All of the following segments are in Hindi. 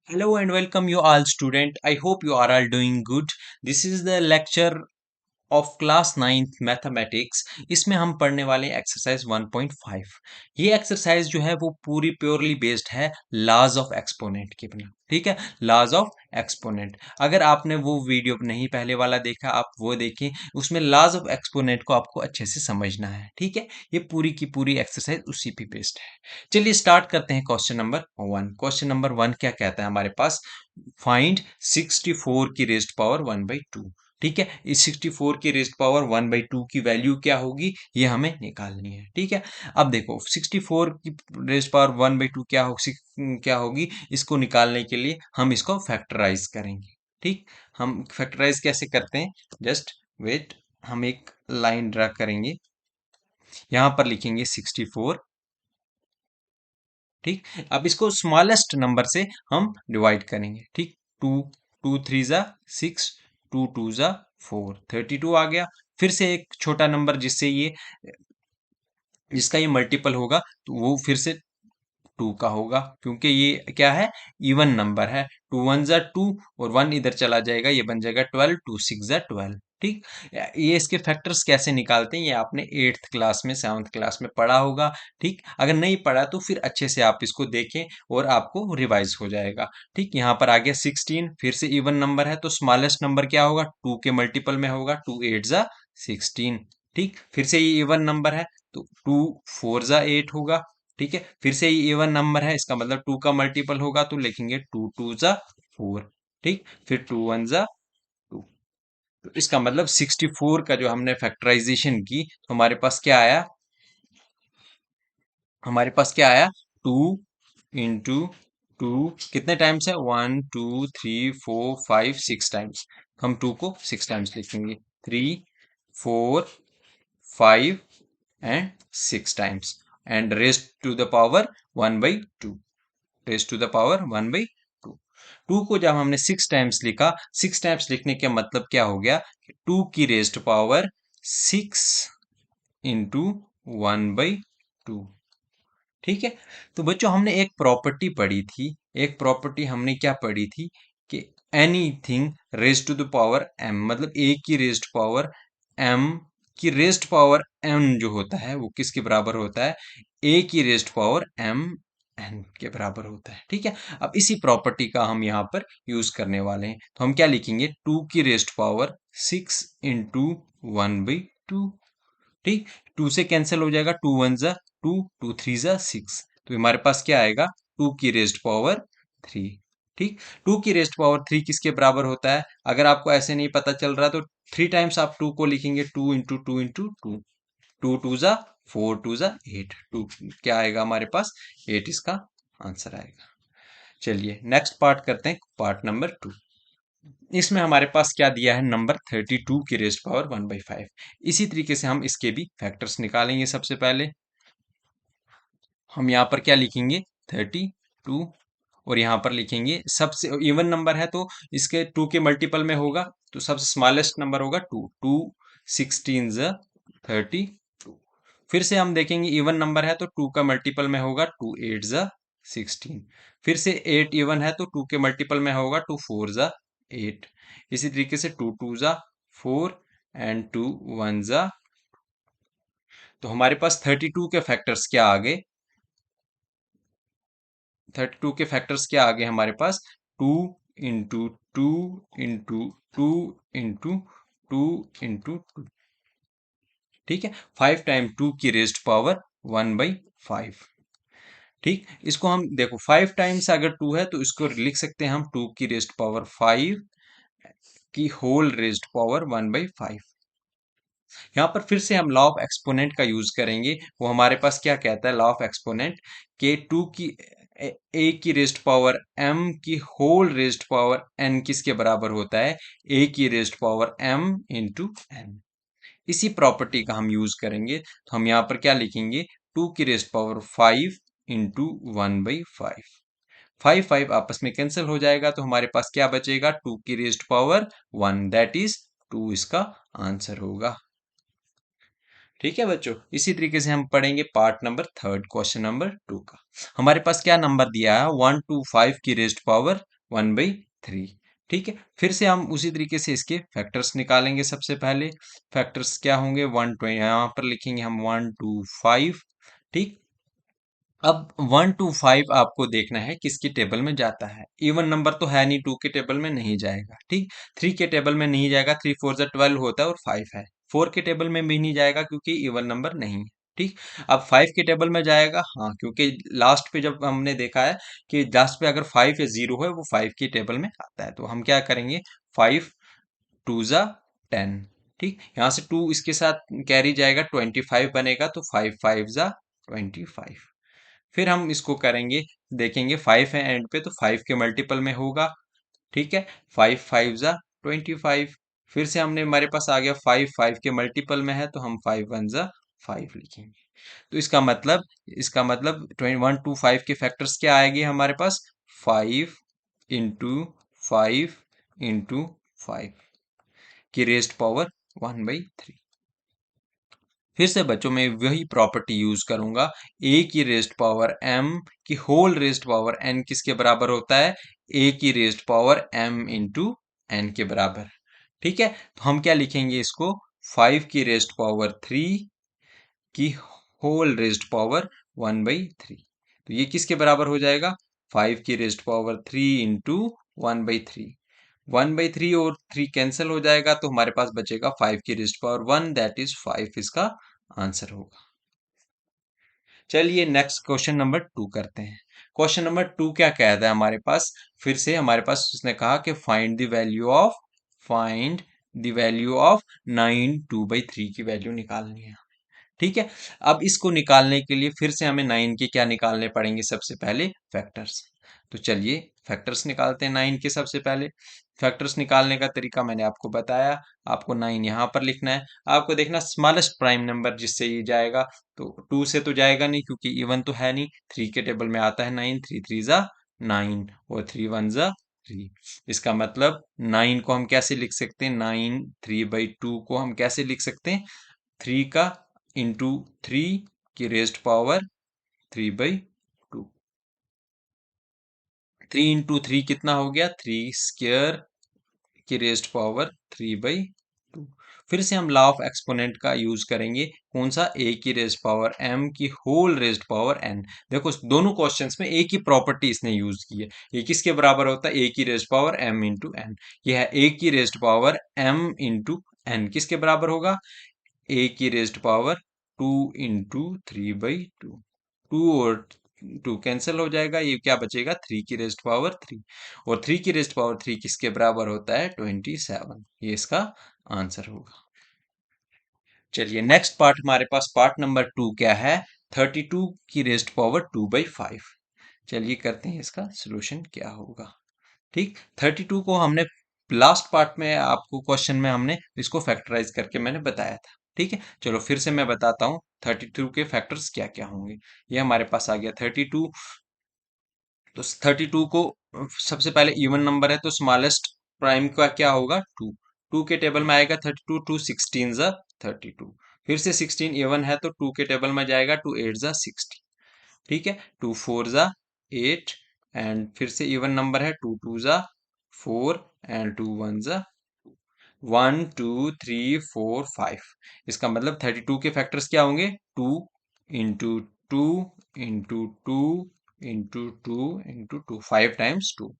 Hello and welcome you all student. I hope you are all doing good. This is the lecture of class ninth mathematics. इसमें हम पढ़ने वाले हैं एक्सरसाइज 1.5। ये एक्सरसाइज जो है वो पूरी प्योरली बेस्ड है लॉज ऑफ एक्सपोनेंट के बिना। ठीक है, लॉज ऑफ एक्सपोनेंट। अगर आपने वो वीडियो नहीं पहले वाला देखा आप वो देखें, उसमें लॉज ऑफ एक्सपोनेंट को आपको अच्छे से समझना है। ठीक है, ये पूरी की पूरी एक्सरसाइज उसी पे बेस्ड है। चलिए स्टार्ट करते हैं क्वेश्चन नंबर 1। क्वेश्चन नंबर 1 क्या कहता है हमारे पास? फाइंड 64 की रेज्ड पावर 1/2। ठीक है, इस 64 की रेज्ड पावर 1/2 की वैल्यू क्या होगी ये हमें निकालनी है। ठीक है, अब देखो 64 की रेज्ड पावर 1/2 क्या होगी, इसको निकालने के लिए हम इसको फैक्टराइज करेंगे। ठीक, हम फैक्टराइज कैसे करते हैं, जस्ट वेट। हम एक लाइन ड्रा करेंगे, यहां पर लिखेंगे 64। ठीक, अब इसको स्मॉलेस्ट नंबर से हम डिवाइड करेंगे। ठीक, टू, 2 3 ज़ा 6, 2 2 ज़ा 4, 32 आ गया। फिर से एक छोटा नंबर जिसका ये मल्टीपल होगा तो वो फिर से 2 का होगा, क्योंकि ये क्या है, इवन नंबर है। 2 1 ज़ा 2 और 1 इधर चला जाएगा, ये बन जाएगा 12, 2 6 ज़ा 12। ठीक, ये इसके फैक्टर्स कैसे निकालते हैं ये आपने 8th क्लास में 7th क्लास में पढ़ा होगा। ठीक, अगर नहीं पढ़ा तो फिर अच्छे से आप इसको देखें और आपको रिवाइज हो जाएगा। ठीक, यहाँ पर आ गया 16, फिर से इवन नंबर है तो स्मॉलेस्ट नंबर क्या होगा, 2 के मल्टीपल में होगा, 2 8 ज़ा 16। ठीक, फिर से ये इवन नंबर है तो 2 4 ज़ा 8 होगा। ठीक है, फिर से ये इवन नंबर है, इसका मतलब 2 का मल्टीपल होगा तो लिखेंगे 2 2 ज़ा 4। ठीक, फिर 2 1 ज़ा 2। तो इसका मतलब 64 का जो हमने फैक्टराइजेशन की तो हमारे पास क्या आया 2 इंटू 2, कितने टाइम्स है, 1 2 3 4 5 6 टाइम्स। हम 2 को 6 टाइम्स लिखेंगे, 3 4 5 and 6 times, and raised to the power 1/2। Raised to the power 1/2। 2 को जब हमने 6 टाइम्स लिखा, 6 टाइम्स लिखने का मतलब क्या हो गया, 2 की रेस्ट पावर 6 इंटू 1/2। ठीक है, तो बच्चों हमने एक प्रॉपर्टी पढ़ी थी, एक प्रॉपर्टी हमने क्या पढ़ी थी कि anything raised to the power m, मतलब a की रेज्ड पावर m की रेज्ड पावर n जो होता है वो किसके बराबर होता है, a की रेज्ड पावर m n के बराबर होता है। ठीक है, अब इसी प्रॉपर्टी का हम यहाँ पर यूज करने वाले हैं, तो हम क्या लिखेंगे, 2 की रेज्ड पावर 6 इंटू 1/2। ठीक, 2 से कैंसिल हो जाएगा, 2 1 ज़ा 2, 2 3 ज़ा 6, तो हमारे पास क्या आएगा, 2 की रेज्ड पावर 3। ठीक, 2 की रेज्ड पावर 3 किसके बराबर होता है, अगर आपको ऐसे नहीं पता चल रहा तो 3 टाइम्स आप 2 को लिखेंगे, 2 इंटू 2 2 2 ज़ा 4, 2 ज़ा 8, 2 क्या आएगा हमारे पास, 8 इसका आंसर आएगा। चलिए नेक्स्ट पार्ट करते हैं, पार्ट नंबर 2। इसमें हमारे पास क्या दिया है, नंबर 32 की रेज्ड पावर 1/5। इसी तरीके से हम इसके भी फैक्टर्स निकालेंगे। सबसे पहले हम यहाँ पर क्या लिखेंगे, 32, और यहाँ पर लिखेंगे, सबसे इवन नंबर है तो इसके 2 के मल्टीपल में होगा तो सबसे स्मॉलेस्ट नंबर होगा 2, 2 16 ज़ा 32। फिर से हम देखेंगे इवन नंबर है तो 2 का मल्टीपल में होगा, 2 8 ज़ा 16। फिर से 8 इवन है तो 2 के मल्टीपल में होगा, 2 4 ज़ा 8। इसी तरीके से 2 2 ज़ा 4 एंड 2 1 ज़ा। तो हमारे पास 32 के फैक्टर्स क्या आ गए, 32 के फैक्टर्स क्या आ गए हमारे पास, 2 इंटू 2 इंटू 2 इंटू 2 इंटू 2। ठीक है, 5 टाइम 2 की रेज्ड पावर 1/5। ठीक, इसको हम देखो 5 टाइम्स अगर 2 है तो इसको लिख सकते हैं हम 2 की रेज्ड पावर 5 की होल रेज्ड पावर 1/5। यहाँ पर फिर से हम लॉ ऑफ एक्सपोनेंट का यूज करेंगे। वो हमारे पास क्या कहता है, लॉ ऑफ एक्सपोनेंट के 2 की ए की रेज्ड पावर m की होल रेज्ड पावर n किसके बराबर होता है, a की raised power m into n। इसी प्रॉपर्टी का हम यूज करेंगे, तो हम यहाँ पर क्या लिखेंगे, 2 की रेज्ड पावर 5 इंटू 1/5। 5 5 आपस में कैंसिल हो जाएगा तो हमारे पास क्या बचेगा, 2 की रेज्ड पावर 1, दैट इज 2 इसका आंसर होगा। ठीक है बच्चों, इसी तरीके से हम पढ़ेंगे पार्ट नंबर 3 क्वेश्चन नंबर 2 का। हमारे पास क्या नंबर दिया है, 125 की रेस्ट पावर 1/3। ठीक है, फिर से हम उसी तरीके से इसके फैक्टर्स निकालेंगे। सबसे पहले फैक्टर्स क्या होंगे, 120 यहाँ पर लिखेंगे हम 125। ठीक, अब 125 आपको देखना है किसकी टेबल में जाता है। इवन नंबर तो है नहीं, 2 के टेबल में नहीं जाएगा। ठीक, 3 के टेबल में नहीं जाएगा, 3 4 12 होता है और 5 है। 4 के टेबल में भी नहीं जाएगा क्योंकि इवन नंबर नहीं है। ठीक, अब 5 के टेबल में जाएगा, हाँ, क्योंकि लास्ट पे जब हमने देखा है कि लास्ट पे अगर 5 या 0 है वो 5 की टेबल में आता है। तो हम क्या करेंगे, 5 2 जा 10। ठीक, यहाँ से 2 इसके साथ कैरी जाएगा, 25 बनेगा, तो 5 5 जा 25। फिर हम इसको करेंगे, देखेंगे 5 है एंड पे, तो 5 के मल्टीपल में होगा। ठीक है, 5 5 जा 25। फिर से हमने, हमारे पास आ गया 5 5 के मल्टीपल में है, तो हम 5 1 जा 5 लिखेंगे। तो इसका मतलब 125 के फैक्टर्स क्या आएंगे हमारे पास, 5 इंटू 5 इंटू 5 की रेस्ट पावर 1/3। फिर से बच्चों में वही प्रॉपर्टी यूज करूंगा, ए की रेस्ट पावर m की होल रेस्ट पावर n किसके बराबर होता है, ए की raised power m into N के बराबर। ठीक है, तो हम क्या लिखेंगे इसको, 5 की रेस्ट पावर 3 की होल रेस्ट पावर 1/3। तो ये किसके बराबर हो जाएगा, 5 की रेस्ट पावर 3 इंटू 1/3। 1/3 और 3 कैंसिल हो जाएगा, तो हमारे पास बचेगा 5 की रेस्ट पावर 1, दैट इज 5 इसका आंसर होगा। चलिए नेक्स्ट क्वेश्चन नंबर 2 करते हैं। क्वेश्चन नंबर 2 क्या कहता है हमारे पास, फिर से हमारे पास उसने कहा कि फाइंड द वैल्यू ऑफ 9 2/3 की वैल्यू निकालनी है। ठीक है, अब इसको निकालने के लिए फिर से हमें 9 के क्या निकालने पड़ेंगे, सबसे पहले फैक्टर्स। तो चलिए फैक्टर्स निकालते हैं 9 के। सबसे पहले फैक्टर्स निकालने का तरीका मैंने आपको बताया, आपको 9 यहाँ पर लिखना है। आपको देखना स्मॉलेस्ट प्राइम नंबर जिससे ये जाएगा, तो 2 से तो जाएगा नहीं क्योंकि इवन तो है नहीं। 3 के टेबल में आता है 9, 3 3 जा 9 और 3 1 जा 3। इसका मतलब 9 को हम कैसे लिख सकते हैं, 9 3/2 को हम कैसे लिख सकते हैं, 3 का इंटू 3 की रेस्ट पावर 3/2। 3 इंटू 3 कितना हो गया, 3 स्क्वायर की रेस्ट पावर 3/2। फिर से हम लॉ ऑफ एक्सपोनेंट का यूज करेंगे, कौन सा, ए की रेस्ट पावर m की होल रेस्ट पावर n। देखो दोनों क्वेश्चंस में एक ही प्रॉपर्टी इसने यूज की है। ये किसके बराबर होता है, ए की raised power m into N. यह है ए की raised power m into N, किसके बराबर होगा, ए की रेस्ट पावर 2 इंटू 3/2। 2 और 2 कैंसिल हो जाएगा, ये क्या बचेगा, 3 की रेस्ट पावर 3। और 3 की रेस्ट पावर 3 किसके बराबर होता है, 27। ये इसका आंसर होगा। चलिए नेक्स्ट पार्ट हमारे पास पार्ट नंबर 2 क्या है, 32 की रेस्ट पावर 2/5। चलिए करते हैं इसका सोल्यूशन क्या होगा। ठीक, 32 को हमने लास्ट पार्ट में, आपको क्वेश्चन में हमने इसको फैक्टराइज करके मैंने बताया था। ठीक है, चलो फिर से मैं बताता हूँ 32 के फैक्टर्स क्या क्या होंगे। ये हमारे पास आ गया 32। तो 32 को सबसे पहले इवन नंबर है, तो स्मॉलेस्ट प्राइम का क्या होगा, 2। 2 के टेबल में आएगा 32, 2 16 जा 32। फिर से 16 इवन है, तो 2 के टेबल में जाएगा, 2 8 जा 16। ठीक है, 2 4 जा 8। एंड फिर से इवन नंबर है, 2 2 जा 4 एंड 2 1 जा 1 2 3 4 5। इसका मतलब 32 के फैक्टर्स क्या होंगे, 2 into 2 into 2 into 2 into 2, 5 times 2,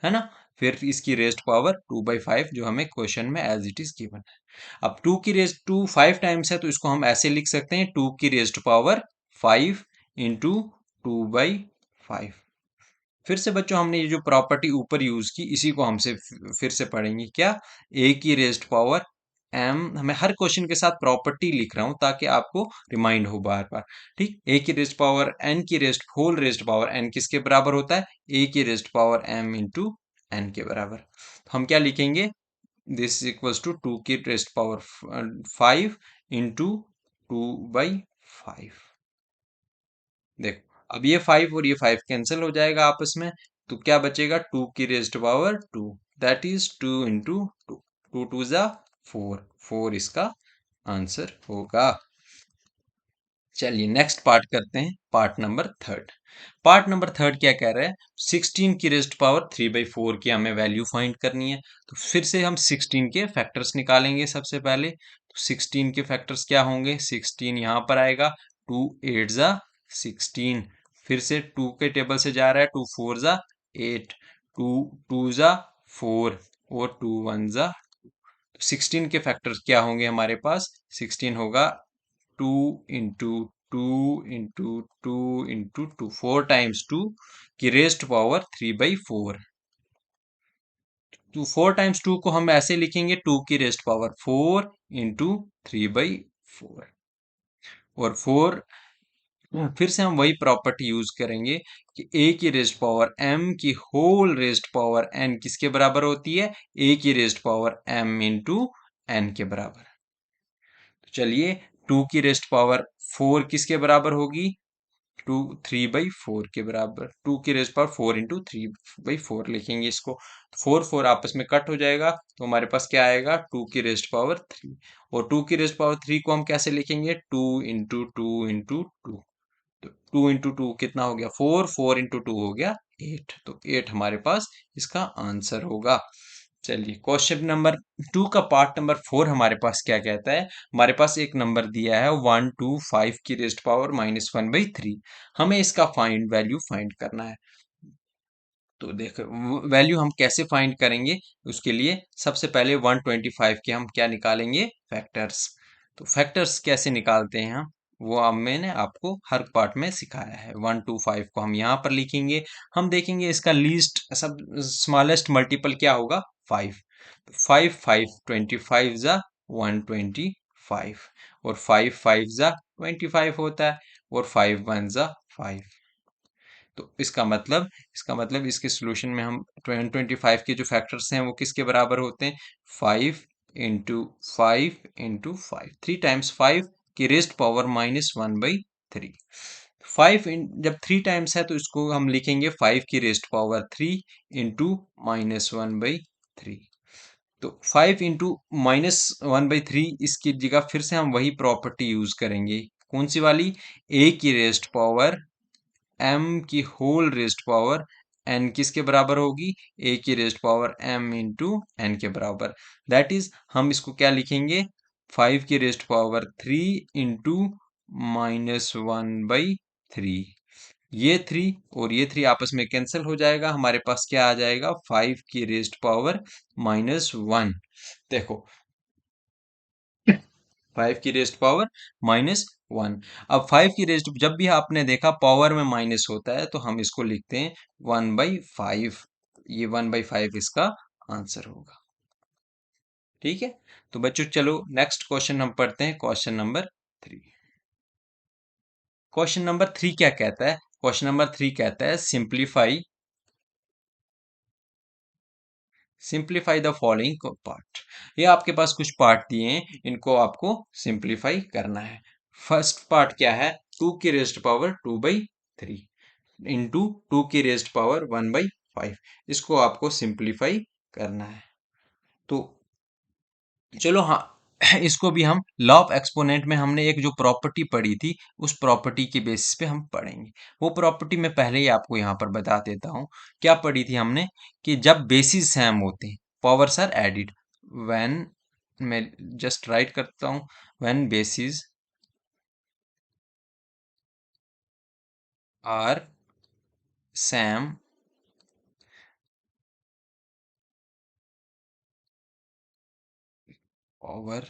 है ना। फिर इसकी रेस्ट पावर 2/5 जो हमें क्वेश्चन में एज इट इज गिवन है। अब 2 की रेस्ट 2 5 टाइम्स है, तो इसको हम ऐसे लिख सकते हैं, 2 की रेस्ट पावर 5 इंटू 2/5। फिर से बच्चों हमने ये जो प्रॉपर्टी ऊपर यूज की, इसी को हमसे फिर से पढ़ेंगे, क्या, ए की रेस्ट पावर m। हमें हर क्वेश्चन के साथ प्रॉपर्टी लिख रहा हूं ताकि आपको रिमाइंड हो बार बार। ठीक, ए की रेस्ट पावर n की raised whole raised power n किसके बराबर होता है, ए की raised power m into N के बराबर। तो हम क्या लिखेंगे, दिस इक्वल्स टू 2 की रेस्ट पावर 5 इंटू 2/5। देखो अब ये 5 और ये 5 कैंसिल हो जाएगा आपस में, तो क्या बचेगा, 2 की raised power 2, that is 2 into 2। 2 2 जा 4, 4 इसका आंसर होगा। चलिए नेक्स्ट पार्ट करते हैं, part number third. Part number third क्या कह रहा है, 16 की रेस्ट पावर 3/4 की हमें वैल्यू फाइंड करनी है। तो फिर से हम 16 के फैक्टर्स निकालेंगे सबसे पहले। तो 16 के फैक्टर्स क्या होंगे, 16 यहाँ पर आएगा, 2 8 जा 16, फिर से 2 के टेबल से जा रहा है, 2 4 जा 8, 2 2 जा 4 और 2 1 जा 16 के फैक्टर्स क्या होंगे हमारे पास, 16 होगा 2 इंटू 2 इंटू 2 इंटू 2, 4 टाइम्स 2 की रेस्ट पावर 3/4। तो 4 टाइम्स 2 को हम ऐसे लिखेंगे, 2 की रेस्ट पावर 4 इंटू 3/4, और 4 फिर से हम वही प्रॉपर्टी यूज करेंगे कि a की रेस्ट पावर m की होल रेस्ट पावर n किसके बराबर होती है, a की raised power m into n के बराबर। तो चलिए 2 की रेस्ट पावर 4 किसके बराबर होगी, 2 3/4 के बराबर, 2 की रेस्ट पावर 4 इंटू 3/4 लिखेंगे इसको। 4 4 आपस में कट हो जाएगा, तो हमारे पास क्या आएगा, 2 की रेस्ट पावर 3, और 2 की रेस्ट पावर 3 को हम कैसे लिखेंगे, 2 इंटू 2 इंटू 2। तो 2 इंटू 2 कितना हो गया, 4, 4 इंटू 2 हो गया 8, तो 8 हमारे पास इसका आंसर होगा। चलिए क्वेश्चन नंबर 2 का पार्ट नंबर 4 हमारे पास क्या कहता है, हमारे पास एक नंबर दिया है 125 की रेस्ट पावर -1/3, हमें इसका फाइंड वैल्यू फाइंड करना है। तो देखो वैल्यू हम कैसे फाइंड करेंगे, उसके लिए सबसे पहले 125 के हम क्या निकालेंगे, फैक्टर्स। तो फैक्टर्स कैसे निकालते हैं हम, वो अब मैंने आपको हर पार्ट में सिखाया है। 125 को हम यहाँ पर लिखेंगे, हम देखेंगे इसका लीस्ट सब स्मॉलेस्ट मल्टीपल क्या होगा, 5। 5 5 25 जा 125, और 5 5 जा 25 होता है, और 5 1 जा 5। तो इसका मतलब इसके सोल्यूशन में हम 125 के जो फैक्टर्स हैं वो किसके बराबर होते हैं, 5 इंटू 5 इंटू 5, 3 टाइम्स 5 की रेस्ट पावर -1/3। जब 3 टाइम्स है तो इसको हम लिखेंगे 5 की रेस्ट पावर 3 इंटू -1/3। तो 5 इंटू -1/3, इसकी जगह फिर से हम वही प्रॉपर्टी यूज करेंगे, कौन सी वाली, a की रेस्ट पावर m की होल रेस्ट पावर n किसके बराबर होगी, a की raised power m into n के बराबर। दैट इज हम इसको क्या लिखेंगे, 5 की रेस्ट पावर 3 इंटू -1/3। ये 3 और ये 3 आपस में कैंसिल हो जाएगा, हमारे पास क्या आ जाएगा, 5 की रेस्ट पावर -1। देखो 5 की रेस्ट पावर -1। अब 5 की रेस्ट जब भी आपने देखा पावर में माइनस होता है तो हम इसको लिखते हैं 1/5, ये 1/5 इसका आंसर होगा। ठीक है, तो बच्चों चलो नेक्स्ट क्वेश्चन हम पढ़ते हैं, क्वेश्चन नंबर 3। क्वेश्चन नंबर 3 क्या कहता है, क्वेश्चन नंबर 3 कहता है सिंप्लीफाई द फॉलोइंग पार्ट। ये आपके पास कुछ पार्ट दिए हैं, इनको आपको सिंप्लीफाई करना है। फर्स्ट पार्ट क्या है, 2 की रेस्ट पावर 2/3 इंटू 2 की रेस्ट पावर 1/5, इसको आपको सिंप्लीफाई करना है। तो चलो हाँ, इसको भी हम लॉ ऑफ एक्सपोनेंट में हमने एक जो प्रॉपर्टी पढ़ी थी, उस प्रॉपर्टी के बेसिस पे हम पढ़ेंगे। वो प्रॉपर्टी मैं पहले ही आपको यहाँ पर बता देता हूँ, क्या पढ़ी थी हमने, कि जब बेसिस सेम होते हैं पावर्स आर एडिड, व्हेन, मैं जस्ट राइट करता हूँ, when bases are same power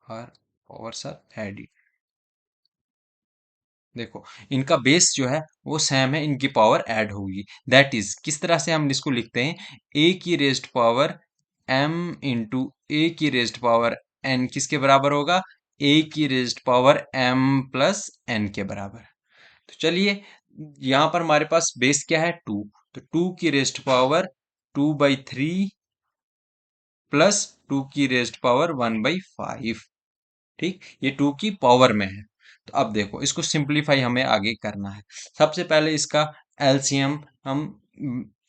are powers are added. देखो इनका बेस जो है वो सेम है, इनकी पावर ऐड होगी। दैट इज किस तरह से हम इसको लिखते हैं, a की raised power m into A की रेस्ट पावर n किसके बराबर होगा, a की raised power m plus n के बराबर। तो चलिए यहां पर हमारे पास बेस क्या है, 2, तो 2 की रेस्ट पावर 2/3 प्लस 2 की रेस्ट पावर 1/5। ठीक, ये 2 की पावर में है। तो अब देखो इसको सिंप्लीफाई हमें आगे करना है। सबसे पहले इसका एलसीएम हम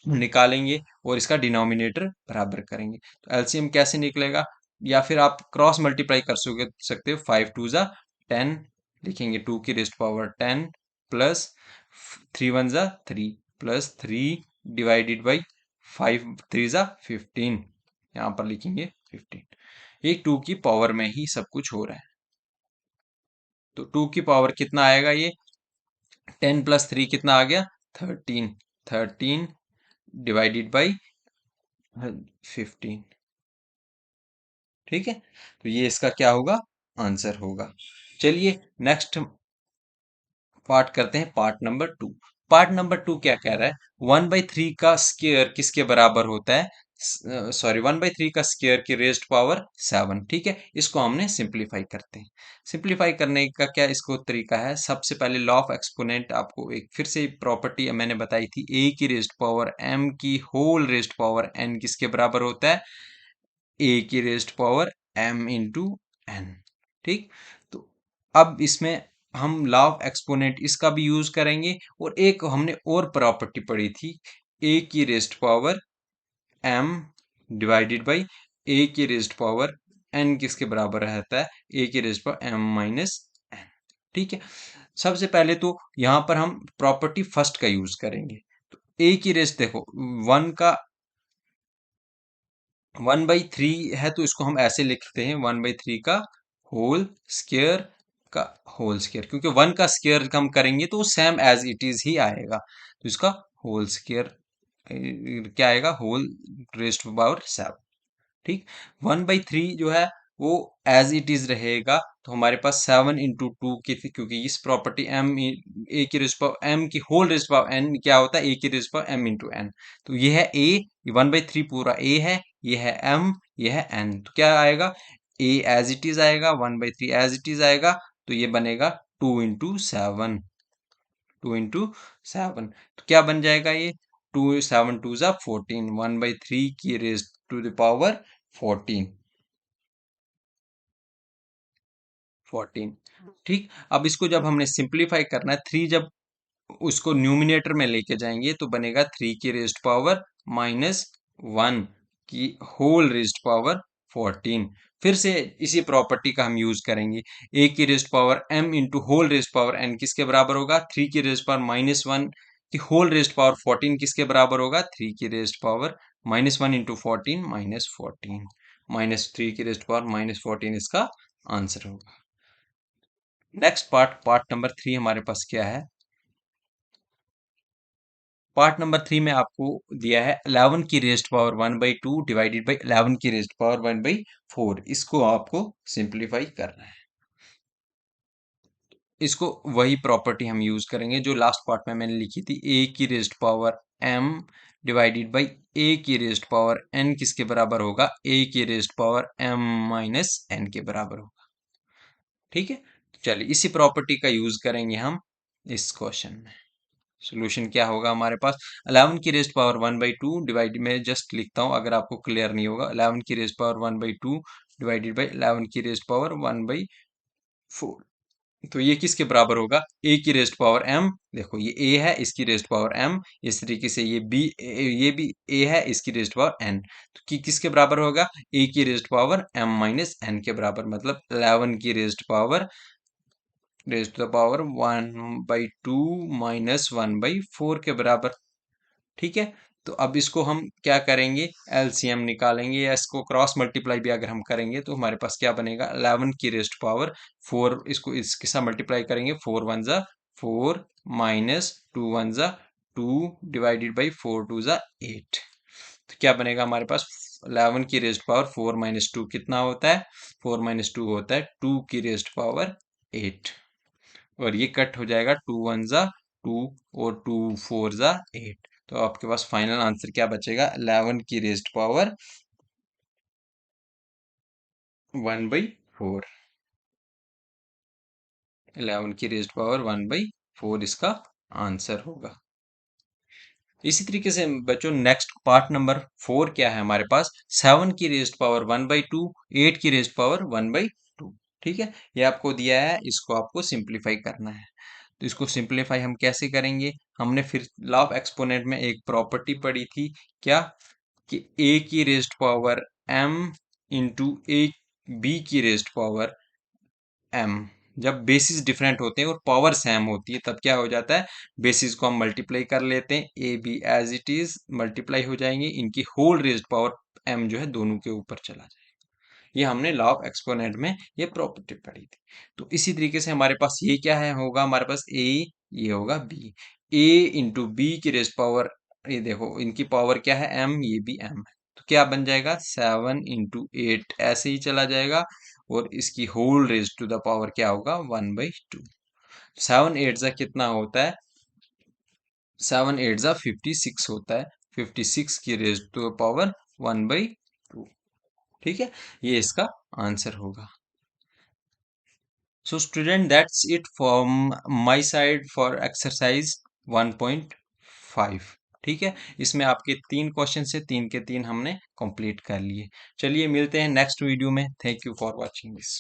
निकालेंगे और इसका डिनोमिनेटर बराबर करेंगे। तो एलसीएम कैसे निकलेगा, या फिर आप क्रॉस मल्टीप्लाई कर सकते हो, 5 2 जा 10, लिखेंगे 2 की रेस्ट पावर 10 प्लस 3 वन ज़ा 3 प्लस 3 डिवाइडेड बाई 5 3 ज़ा 15, यहाँ पर लिखेंगे 15। ये 2 की पावर में ही सब कुछ हो रहा है। तो 2 की पावर कितना आएगा, ये 10 प्लस 3 कितना आ गया 13, 13 डिवाइडेड बाई 15। ठीक है, तो ये इसका क्या होगा, आंसर होगा। चलिए नेक्स्ट पार्ट करते हैं, पार्ट नंबर 2। पार्ट नंबर 2 क्या कह रहा है, 1/3 का स्क्वायर किसके बराबर होता है, सॉरी 1/3 का स्क्वायर की रेज्ड पावर 7। ठीक है, इसको हमने सिंप्लीफाई करते हैं। सिंप्लीफाई करने का क्या इसको तरीका है, सबसे पहले लॉ ऑफ एक्सपोनेंट, आपको एक फिर से प्रॉपर्टी मैंने बताई थी, ए की रेज्ड पावर m की होल रेज्ड पावर n किसके बराबर होता है, ए की raised power m into N. ठीक, तो अब इसमें हम लॉ ऑफ एक्सपोनेंट इसका भी यूज करेंगे, और एक हमने और प्रॉपर्टी पढ़ी थी, ए की raised power m divided by a की रेज्ड पावर n किसके बराबर रहता है, ए की raised power m minus n। ठीक है, सबसे पहले तो यहां पर हम प्रॉपर्टी फर्स्ट का यूज करेंगे। तो ए की रेज्ड देखो 1/3 है, तो इसको हम ऐसे लिखते हैं 1/3 का होल स्क्वायर का होल स्क्वायर, क्योंकि 1 का स्क्वायर हम करेंगे तो सेम एज इट इज ही आएगा, तो इसका होल स्क्वायर क्या आएगा, होल रेज्ड टू पावर 7। ठीक, 1/3 जो है वो एज इट इज रहेगा, तो हमारे पास 7 इंटू टू की थी, क्योंकि इस प्रॉपर्टी m ए की रेज़ पावर m की होल रेज़ पावर n क्या होता है, ए की rays power m into n। तो ये है a, 1/3 पूरा a है, ये है m, ये है n, तो क्या आएगा, a एज इट इज आएगा, 1/3 एज इट इज आएगा, तो ये बनेगा 2 इंटू 7, 2 इंटू 7, तो क्या बन जाएगा ये, 2 7 2 ज़ा 14, 1/3 की रेज़ टू द पावर 14, 14। ठीक, अब इसको जब हमने सिंप्लीफाई करना है, 3 जब उसको न्यूमिनेटर में लेके जाएंगे तो बनेगा 3 की रेज्ड पावर माइनस 1 की होल रेज्ड पावर 14। फिर से इसी प्रॉपर्टी का हम यूज करेंगे, ए की raised power m into whole raised power n किसके बराबर होगा, 3 की रेज्ड पावर -1 की होल रेज्ड पावर 14 किसके बराबर होगा, 3 की रेज्ड पावर -1 इंटू 14 -14, -3 की रेज्ड पावर -14 इसका आंसर होगा। नेक्स्ट पार्ट, पार्ट नंबर 3 हमारे पास क्या है, पार्ट नंबर 3 में आपको दिया है 11 की रेज्ड पावर 1/2 डिवाइडेड बाई 11 की रेज्ड पावर 1/4, इसको आपको सिंप्लीफाई करना है। इसको वही प्रॉपर्टी हम यूज करेंगे जो लास्ट पार्ट में मैंने लिखी थी, ए की raised power m divided by a की रेज्ड पावर n किसके बराबर होगा, ए की raised power m minus n के बराबर होगा। ठीक है, चलिए इसी प्रॉपर्टी का यूज करेंगे हम इस क्वेश्चन में। सोल्यूशन क्या होगा हमारे पास, 11 की रेस्ट पावर 1/2 डिवाइड में जस्ट लिखता हूं अगर आपको क्लियर नहीं होगा, 11 की रेस्ट पावर 1/2 डिवाइडेड बाई 11 की रेस्ट पावर 1/4, तो ये किसके बराबर होगा, ए की रेस्ट पावर m, देखो ये a है, इसकी रेस्ट पावर m, इस तरीके से ये b, ये भी a है, इसकी रेस्ट पावर n, तो किसके बराबर होगा, a की raised power m minus n के बराबर, मतलब 11 की raised power raise to the power 1/2 minus 1/4 के बराबर। ठीक है, तो अब इसको हम क्या करेंगे, एलसीएम निकालेंगे, या इसको क्रॉस मल्टीप्लाई भी अगर हम करेंगे तो हमारे पास क्या बनेगा, 11 की रेस्ट पावर 4, इसको इसके साथ मल्टीप्लाई करेंगे, 4 1 ज़ा 4 माइनस 2 1 ज़ा 2 डिवाइडेड बाई 4 2 ज़ा 8, तो क्या बनेगा हमारे पास, 11 की रेस्ट पावर 4 माइनस 2 कितना होता है, 4 माइनस 2 होता है 2 की रेस्ट पावर 8, और ये कट हो जाएगा, 2 1 ज़ा 2 और 2 4 ज़ा 8, तो आपके पास फाइनल आंसर क्या बचेगा, 11 की रेज्ड पावर 1/4, 11 की रेज्ड पावर 1/4 इसका आंसर होगा। इसी तरीके से बच्चों नेक्स्ट पार्ट नंबर 4 क्या है हमारे पास, 7 की रेज्ड पावर 1/2, 8 की रेज्ड पावर 1/2। ठीक है, ये आपको दिया है, इसको आपको सिंप्लीफाई करना है। तो इसको सिंप्लीफाई हम कैसे करेंगे, हमने फिर लॉ ऑफ एक्सपोनेंट में एक प्रॉपर्टी पढ़ी थी, क्या कि a की raised power m into A B की रेज्ड पावर m, जब बेसिस डिफरेंट होते हैं और पावर सेम होती है तब क्या हो जाता है, बेसिस को हम मल्टीप्लाई कर लेते हैं, A B as it is multiply हो जाएंगे, इनकी होल रेज्ड पावर एम जो है दोनों के ऊपर चला जाएगा। ये हमने लॉ ऑफ एक्सपोनेंट में ये प्रॉपर्टी पढ़ी थी। तो इसी तरीके से हमारे पास ये क्या है, होगा हमारे पास ए, ये होगा बी, ए इंटू बी की रेज पावर, ये देखो इनकी पावर क्या है एम, ये भी एम है, तो क्या बन जाएगा 7 इंटू 8, ऐसे ही चला जाएगा, और इसकी whole raise to the power क्या होगा 1/2। 7 8 जा कितना होता है, 7 8 जा 56 होता है, 56 की रेज टू द पावर 1/2। ठीक है, ये इसका आंसर होगा। So student, that's it from my side for exercise 1.5। ठीक है, इसमें आपके 3 क्वेश्चन से 3 के 3 हमने कंप्लीट कर लिए। चलिए मिलते हैं नेक्स्ट वीडियो में। Thank you for watching this.